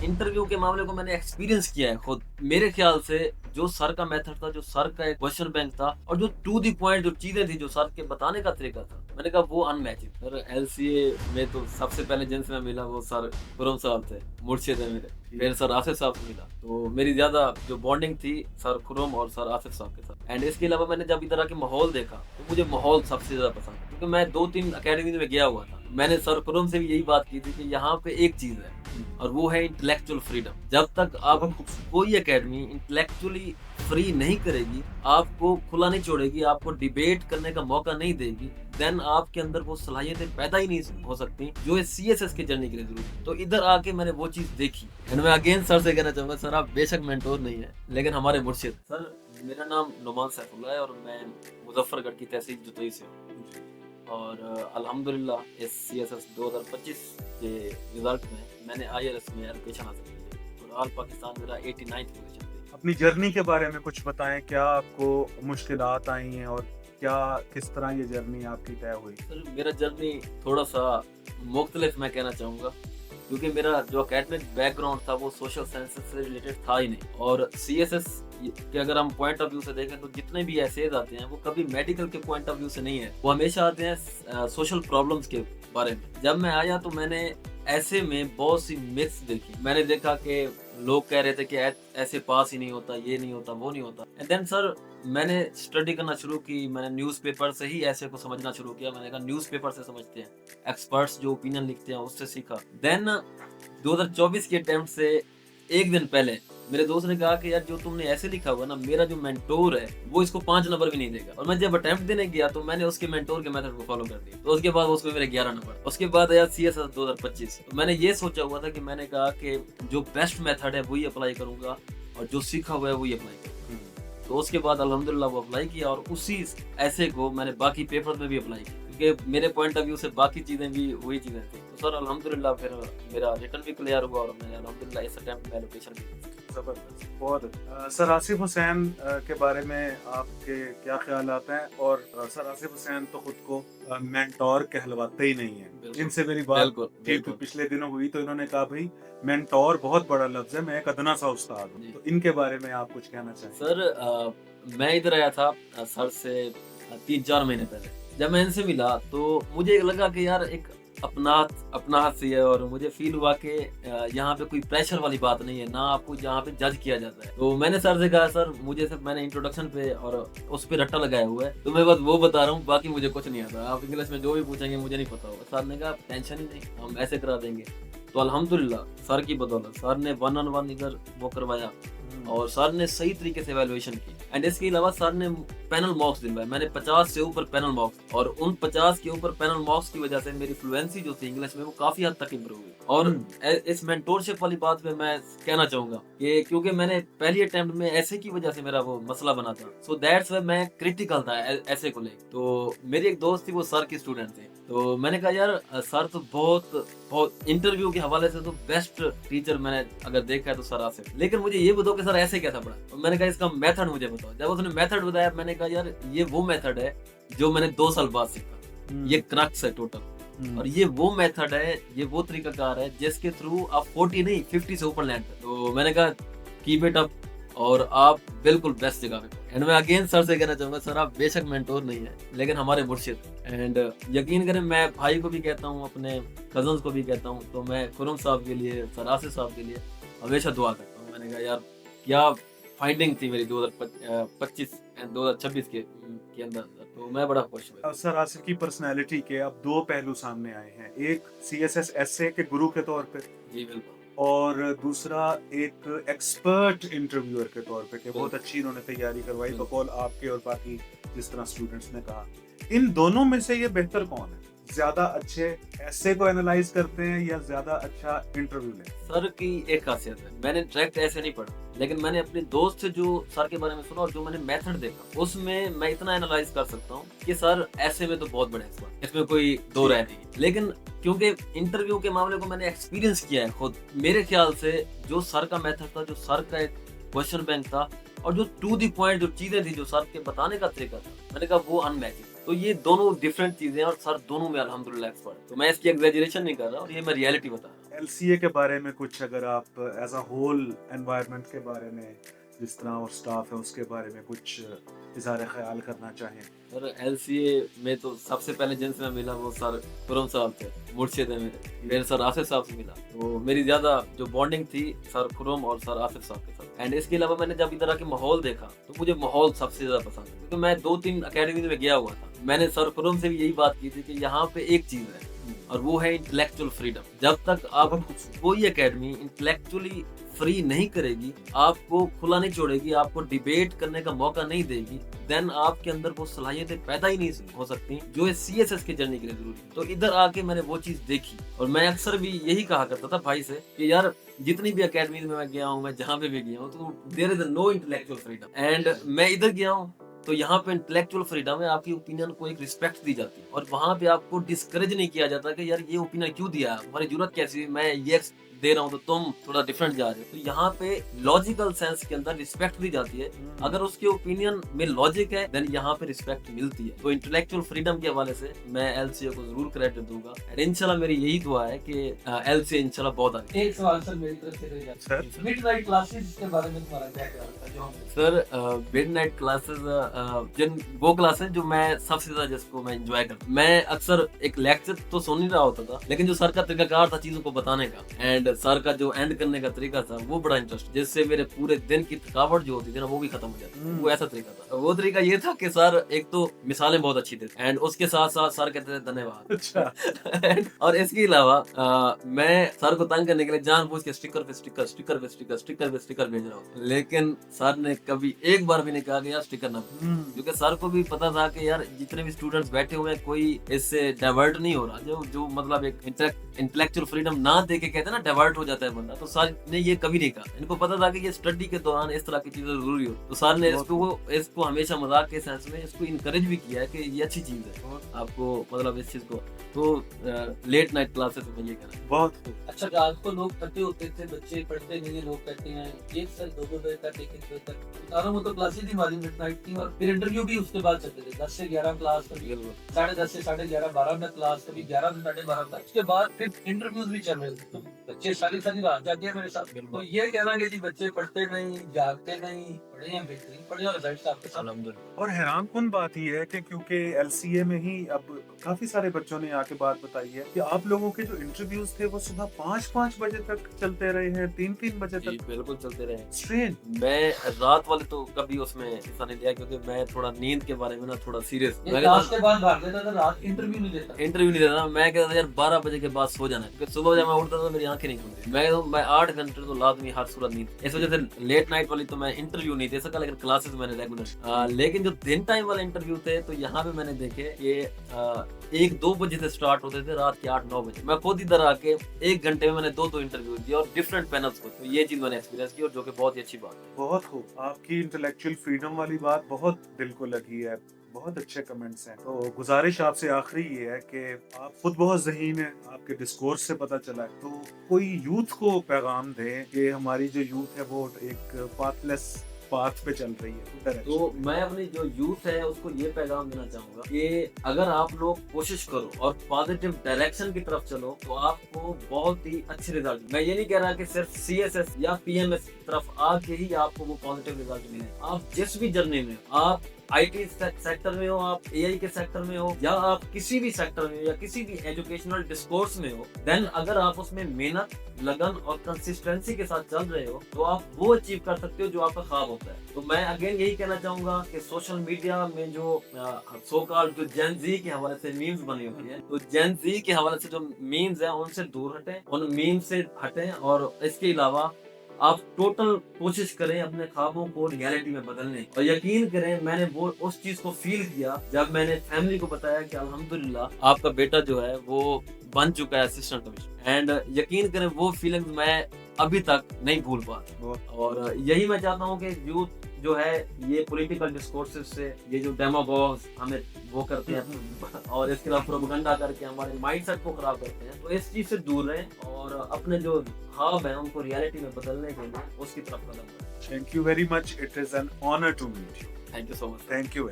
Interview के मामले को मैंने एक्सपीरियंस किया है खुद। मेरे ख्याल से जो सर का मेथड था, जो सर का एक क्वेश्चन बैंक था और जो टू द पॉइंट जो चीजें थी, जो सर के बताने का तरीका था, मैंने कहा वो अनमैचिंग। सर एलसीए में तो सबसे पहले जिनसे मैं मिला वो सर खुरम साहब थे, मुर्शिद है मेरे। फिर सर आसिफ साहब से मिला, तो मेरी ज्यादा जो बॉन्डिंग थी सर खुरम और सर आसिफ साहब के साथ। एंड इसके अलावा मैंने जब इधर आके माहौल देखा तो मुझे माहौल सबसे ज्यादा पसंद, क्योंकि मैं 2-3 अकेडमी में गया हुआ था। मैंने सर खुरम से भी यही बात की थी कि यहाँ पे एक चीज है और वो है इंटेलेक्चुअल फ्रीडम। जब तक आप कोई एकेडमी इंटेलेक्चुअली फ्री नहीं करेगी, आपको खुला नहीं छोड़ेगी, आपको डिबेट करने का मौका नहीं देगी, देन आपके अंदर वो सलाहियतें पैदा ही नहीं हो सकती जो इस सीएसएस की जर्नी के लिए जरूरी है। तो इधर आके मैंने वो चीज देखी। एंड मैं अगेन सर से कहना चाहूंगा, सर आप बेशक मेंटोर नहीं है लेकिन हमारे मुर्शिद। सर मेरा नाम नुमान सैफुल्लाह है और मैं मुजफ्फरगढ़ की तहसील जुतोई से हूँ। और अल्हम्दुलिल्लाह इस सीएसएस 2025 के रिजल्ट में मैंने आईएलएस में एलोकेशन हासिल की है और ऑल पाकिस्तान मेरा 89th पोजीशन पे। अपनी जर्नी के बारे में कुछ बताएं, क्या आपको मुश्किलात आई हैं और क्या किस तरह ये जर्नी आपकी तय हुई? सर मेरा जर्नी थोड़ा सा मुख्तलिफ मैं कहना चाहूँगा, क्योंकि मेरा जो एकेडमिक बैकग्राउंड था वो सोशल साइंसेज से रिलेटेड था ही नहीं। और सीएसएस के अगर हम पॉइंट ऑफ व्यू से देखें तो जितने भी एसेज आते हैं वो कभी मेडिकल के पॉइंट ऑफ व्यू से नहीं है, वो हमेशा आते हैं सोशल प्रॉब्लम्स के बारे में। जब मैं आया तो मैंने ऐसे में बहुत सी मिथ्स देखी। मैंने देखा कि लोग कह रहे थे कि ऐसे पास ही नहीं होता, ये नहीं होता, वो नहीं होता। एंड देन सर मैंने स्टडी करना शुरू की, मैंने न्यूज़पेपर से ही ऐसे को समझना शुरू किया। मैंने कहा न्यूज़पेपर से समझते हैं, एक्सपर्ट्स जो ओपिनियन लिखते हैं उससे सीखा। देन 2024 के अटेम्प्ट से एक दिन पहले मेरे दोस्त ने कहा कि यार जो तुमने ऐसे लिखा हुआ ना, मेरा जो मेंटोर है वो इसको 5 नंबर भी नहीं देगा। और मैं जब अटेम्प्ट देने गया तो मैंने उसके मेंटोर के मेथड को फॉलो कर दिया, तो उसके बाद उसको मेरे 11 नंबर। उसके बाद आया सीएसएस 2025। तो मैंने ये सोचा हुआ था कि मैंने कहा कि जो बेस्ट मेथड है वही अप्लाई करूंगा और जो सीखा हुआ है वही अप्लाई करूंगा। तो उसके बाद अल्हम्दुलिल्लाह वो अप्लाई किया और उसी ऐसे को मैंने बाकी पेपर में भी अप्लाई किया, क्योंकि मेरे पॉइंट ऑफ व्यू से बाकी चीजें भी वही चीजें थी। तो सर अल्हम्दुलिल्लाह फिर मेरा रिटर्न भी क्लियर हुआ और मैंने अल्हम्दुलिल्लाह इस अटेम्प्ट में एलोकेशन भी। जबरदस्त, बहुत अच्छा। सर आसिफ हुसैन के बारे में आपके क्या ख्यालात हैं? और सर आसिफ हुसैन तो खुद को मेंटोर कहलवाते ही नहीं है। इनसे मेरी बात पिछले दिनों हुई तो इन्होंने कहा भाई मेंटोर बहुत बड़ा लफ्ज है, मैं एक अदना सा उस्ताद हूँ। तो इनके बारे में आप कुछ कहना चाहें? सर मैं इधर आया था सर से 3-4 महीने पहले। जब मैं इनसे मिला तो मुझे लगा कि यार एक अपना हाथ सी है और मुझे फील हुआ कि यहाँ पे कोई प्रेशर वाली बात नहीं है, ना आपको यहाँ पे जज किया जाता है। तो मैंने सर से कहा सर मुझे सिर्फ मैंने इंट्रोडक्शन पे और उस पे रट्टा लगाया हुआ है, तो मैं बस वो बता रहा हूँ, बाकी मुझे कुछ नहीं आता। आप इंग्लिश में जो भी पूछेंगे मुझे नहीं पता होगा। सर ने कहा टेंशन ही नहीं, हम ऐसे करा देंगे। तो अल्हम्दुलिल्लाह सर की बदौलत सर ने 1-on-1 इधर वो करवाया और सर ने सही तरीके से एवेल्युएशन की। एंड इसके अलावा सर ने पैनल मॉक्स दिलवाए। मैंने 50 से ऊपर पैनल मॉक्स, और उन 50 के ऊपर पैनल मॉक्स की वजह से मेरी फ्लुएंसी जो थी इंग्लिश में वो काफी हद तक इम्प्रूव हुई। और इस मेंटोरशिप वाली बात पे मैं कहना चाहूंगा कि क्योंकि मैंने पहली अटेम्प्ट में ऐसे की वजह से मेरा वो मसला बना था, सो दैट्स व्हाई मैं क्रिटिकल था ऐसे को लेकर। तो मेरी एक दोस्त थी वो सर की स्टूडेंट थी, तो मैंने कहा यार सर तो बहुत इंटरव्यू के हवाले से तो बेस्ट टीचर मैंने अगर देखा है तो सर आसिफ, लेकिन मुझे ये बताओ कि सर ऐसे कैसा पढ़ा। तो मैंने कहा इसका मेथड मुझे बताओ। जब उसने मेथड बताया मैंने कहा यार ये वो मेथड है जो मैंने 2 साल बाद सीखा, ये क्रक्स है टोटल। और ये वो मेथड है, ये वो तरीकाकार है जिसके थ्रू आप 40 नहीं 50 से ऊपर लैंड कर। तो मैंने कहा कीप इट अप और आप बिल्कुल बेस्ट जगह पे। एंड मैं अगेन सर से कहना चाहूंगा सर आप बेशक मेंटोर नहीं है लेकिन हमारे मुर्शिद। एंड यकीन करें मैं भाई को भी कहता हूँ, अपने कजन्स को भी कहता हूँ, तो मैं खुरम साहब के लिए, सर आसिफ साहब के लिए हमेशा दुआ करता हूँ। मैंने कहा यार क्या फाइंडिंग थी मेरी 2025 एंड 2026 के अंदर, तो मैं बड़ा खुश हुआ। सर आसिफ की पर्सनैलिटी के अब 2 पहलू सामने आए हैं, एक सीएसएस एसए के गुरु के तौर पे, जी बिल्कुल, और दूसरा एक एक्सपर्ट इंटरव्यूअर के तौर पे कि बहुत अच्छी इन्होंने तैयारी करवाई बकौल आपके और बाकी जिस तरह स्टूडेंट्स ने कहा। इन दोनों में से ये बेहतर कौन है? ज्यादा अच्छे ऐसे को एनालाइज करते हैं या ज्यादा अच्छा इंटरव्यू लें? सर की एक खासियत है, मैंने डायरेक्ट ऐसे नहीं पढ़ा, लेकिन मैंने अपने दोस्त से जो सर के बारे में सुना और जो मैंने मेथड देखा उसमें मैं इतना एनालाइज कर सकता हूँ कि सर ऐसे में तो बहुत बड़े एक्सपर्ट, इसमें कोई दो राय नहीं। लेकिन क्योंकि इंटरव्यू के मामले को मैंने एक्सपीरियंस किया है खुद, मेरे ख्याल से जो सर का मेथड था, जो सर का एक क्वेश्चन बैंक था और जो टू दी पॉइंट जो चीजें थी, जो सर के बताने का तरीका था, मैंने कहा वो अनमैचिंग। तो ये दोनों डिफरेंट चीजें हैं और सर दोनों में अल्हम्दुलिल्लाह एक्सपर्ट। तो मैं इसकी एग्जैजरेशन नहीं कर रहा और ये मैं रियलिटी बता रहा हूँ। LCA کے بارے میں کچھ اگر آپ ایز اے ہول انوائرمنٹ کے بارے میں جس طرح اور سٹاف ہے اس کے بارے میں کچھ اظہار خیال کرنا چاہیں؟ سر LCA میں تو سب سے پہلے جن سے میں ملا وہ سر خرم صاحب تھے، مرشد ہے میرے سر آصف صاحب سے ملا، تو میری زیادہ جو بانڈنگ تھی سر خرم اور سر آصف صاحب کے ساتھ. اینڈ اس کے علاوہ میں نے جب ادھر آ کے ماحول دیکھا تو مجھے ماحول سب سے زیادہ پسند ہے، کیونکہ میں 2-3 اکیڈمیز میں گیا ہوا تھا. میں نے سر خرم سے بھی یہی بات کی تھی کہ یہاں پہ ایک چیز ہے اور وہ ہے انٹلیکچوئل فریڈم. جب تک آپ کوئی اکیڈمی انٹلیکچولی فری نہیں کرے گی، آپ کو کھلا نہیں چھوڑے گی، آپ کو ڈیبیٹ کرنے کا موقع نہیں دے گی، دین آپ کے اندر وہ صلاحیتیں پیدا ہی نہیں ہو سکتی جو CSS کے جرنی کے لیے ضروری ہے. تو ادھر آ کے میں نے وہ چیز دیکھی اور میں اکثر بھی یہی کہا کرتا تھا بھائی سے کہ یار جتنی بھی اکیڈمیز میں گیا ہوں، میں جہاں پہ بھی گیا ہوں تو دیر از نو انٹلیکچوئل فریڈم. اینڈ میں ادھر گیا ہوں تو یہاں پہ انٹلیکچوئل فریڈم ہے، آپ کی اوپینین کو ایک رسپیکٹ دی جاتی ہے اور وہاں پہ آپ کو ڈسکریج نہیں کیا جاتا کہ یار یہ اوپینین کیوں دیا، تمہاری ضرورت کیسی ہے، میں یہ دے رہا ہوں تو تم تھوڑا ڈفرنٹ جا رہے ہو. تو یہاں پہ لاجیکل سینس کے اندر رسپیکٹ دی جاتی ہے. اگر اس کے اوپینین میں لاجک ہے دین یہاں پہ رسپیکٹ ملتی ہے. تو انٹلیکچوئل فریڈم کے حوالے سے میں LCA کو ضرور کریڈٹ دوں گا. انشاءاللہ میری یہی دعا ہے کہ LCA انشاءاللہ بہت آگے. ایک سوال سر میری طرف سے رہ جاتا ہے، مڈ نائٹ کلاسز کے بارے میں تمہارا کیا خیال ہے؟ جو سر مڈ نائٹ کلاسز وہ کلاسز جو میں سب سے زیادہ جس کو میں انجوائے کرتا ہوں. میں اکثر ایک لیکچر تو سن نہیں رہا ہوتا تھا لیکن جو سر کا طریقہ کار تھا چیزوں کو بتانے کا اینڈ سر کا جو اینڈ کرنے کا طریقہ تھا وہ بڑا انٹرسٹ، جس سے میرے پورے دن کی تھکاوٹ جو ہوتی تھی نا وہ بھی ختم ہو جاتی. وہ ایسا طریقہ تھا. وہ طریقہ یہ تھا کہ سر ایک تو مثالیں بہت اچھی دیتے اینڈ اس کے ساتھ ساتھ سر کہتے تھے دھنیہ واد. اور اس کے علاوہ میں سر کو تنگ کرنے کے لیے جان بوجھ کے اسٹیکر پہ اسٹیکر بھیج رہا ہوں، لیکن سر نے کبھی ایک بار بھی نہیں کہا کہ یار اسٹیکر نہ، کیونکہ سر کو بھی پتا تھا کہ یار جتنے بھی اسٹوڈنٹس بیٹھے ہوئے ہیں کوئی اس سے ڈائیورٹ نہیں ہو رہا. جو مطلب ایک انٹلیکچوئل فریڈم نہ دے کے کہتے ہیں نا ڈائیورٹ ہو جاتا ہے بندہ، تو سر نے یہ کبھی نہیں کہا. ان کو پتا تھا کہ یہ اسٹڈی کے دوران اس طرح کی چیزیں ضروری ہو، تو سر نے اس کو ہمیشہ مذاق کے سینس میں اس کو انکریج بھی کیا ہے کہ یہ اچھی چیز ہے آپ کو، مطلب اس چیز کو. تو لیٹ نائٹ کلاسز میں یہ کہنا بہت اچھا. رات کو لوگ پڑھتے ہوتے تھے، بچے پڑھتے نہیں، لوگ کہتے ہیں 1 سے 2 بجے تک 1 بجے تک. ساروں میں تو کلاسز ہی ہماری مڈ نائٹ تھی اور پھر انٹرویو بھی اس کے بعد چلتے تھے. 10 سے 11 کلاس، کبھی 10:30 سے 11:30 12 میں کلاس، کبھی 11 سے 12:30 تک. اس کے بعد پھر انٹرویوز بھی چل رہے تھے. تو بچے ساری رات جاگے ہیں میرے ساتھ. تو یہ کہنا کہ جی بچے پڑھتے نہیں، جاگتے نہیں، پڑھے ہیں بہترین پڑھے اور رزلٹس آپ کے ساتھ. اور حیران کن بات یہ ہے کہ کیونکہ LCA میں ہی اب کافی سارے بچوں نے آ کے بات بتائی ہے کہ آپ لوگوں کے جو انٹرویوز تھے وہ صبح 5 بجے تک چلتے رہے ہیں، 3 بجے تک. بالکل چلتے رہے. اسٹرینج. میں رات والے تو کبھی اس میں حصہ نہیں لیا کیونکہ میں تھوڑا نیند کے بارے میں نا تھوڑا سیریس. کلاس کے بعد بھاگ دیتا تھا، رات انٹرویو نہیں دیتا. میں کہتا تھا یار 12 بجے کے بعد سو جانا ہے کیونکہ صبح جب میں اٹھتا تھا میری آنکھیں نہیں کھلتی. میں 8 گھنٹے تو لازمی ہر صورت نیند. اس وجہ سے لیٹ نائٹ والی تو میں انٹرویو نہیں دے سکا، لیکن کلاسز میں نے ریگولر. لیکن جو دن ٹائم والے انٹرویو تھے تو یہاں پہ میں نے دیکھے کہ 1-2 بجے سے سٹارٹ ہوتے تھے رات کے 8-9 بجے. میں خود ادھر آ کے 1 گھنٹے میں نے 2 انٹرویو دیے اور ڈفرینٹ پینلز کو. تو یہ چیز میں نے ایکسپیرینس کی اور جو کہ بہت ہی اچھی بات ہے. بہت خوب. آپ کی انٹلیکچوئل فریڈم والی بات بہت دل کو لگی ہے. بہت اچھے کمنٹس ہیں. تو گزارش آپ سے آخری یہ ہے کہ آپ خود بہت ذہین ہیں، آپ کے ڈسکورس سے پتہ چلا ہے، تو کوئی یوتھ کو پیغام دیں کہ ہماری جو یوتھ ہے وہ ایک پاتھ پہ چل رہی ہے. تو میں اپنی جو یوتھ ہے اس کو یہ پیغام دینا چاہوں گا کہ اگر آپ لوگ کوشش کرو اور پازیٹیو ڈائریکشن کی طرف چلو تو آپ کو بہت ہی اچھے ریزلٹ. میں یہ نہیں کہہ رہا کہ صرف CSS یا PMS کی طرف آ کے ہی آپ کو وہ پازیٹیو ریزلٹ ملے. آپ جس بھی جرنی میں، آپ IT سیکٹر میں ہو، آپ AI کے سیکٹر میں ہو، یا آپ کسی بھی سیکٹر میں ہو یا کسی بھی ایجوکیشنل ڈسکورس میں ہو، دین اگر آپ اس میں محنت، لگن اور کنسسٹنسی کے ساتھ چل رہے ہو تو آپ وہ اچیو کر سکتے ہو جو آپ کا خواب ہوتا ہے. تو میں اگین یہی کہنا چاہوں گا کہ سوشل میڈیا میں جو سو کال جو جین زی کے حوالے سے میمز بنی ہوئی ہیں، تو جین زی کے حوالے سے جو میمز ہیں ان سے دور ہٹیں، ان میمز سے ہٹیں. اور اس کے علاوہ آپ ٹوٹل کوشش کریں اپنے خوابوں کو ریالٹی میں بدلنے. اور یقین کریں میں نے وہ اس چیز کو فیل کیا جب میں نے فیملی کو بتایا کہ الحمدللہ آپ کا بیٹا جو ہے وہ بن چکا ہے اسسٹنٹ کمشنر. اینڈ یقین کریں وہ فیلنگ میں ابھی تک نہیں بھول پا. اور یہی میں چاہتا ہوں کہ یوتھ جو ہے یہ پولیٹیکل ڈسکورسز سے، یہ جو ڈیماگوگز ہمیں وہ کرتے ہیں اور اس کے علاوہ پروپیگنڈا کر کے ہمارے مائنڈ سیٹ کو خراب کرتے ہیں، تو اس چیز سے دور رہیں اور اپنے جو خواب ہیں ان کو ریالٹی میں بدلنے کے لیے اس کی طرف قدم بڑھائیں. Thank you very much. It is an honor to meet you. Thank you so much. Thank you.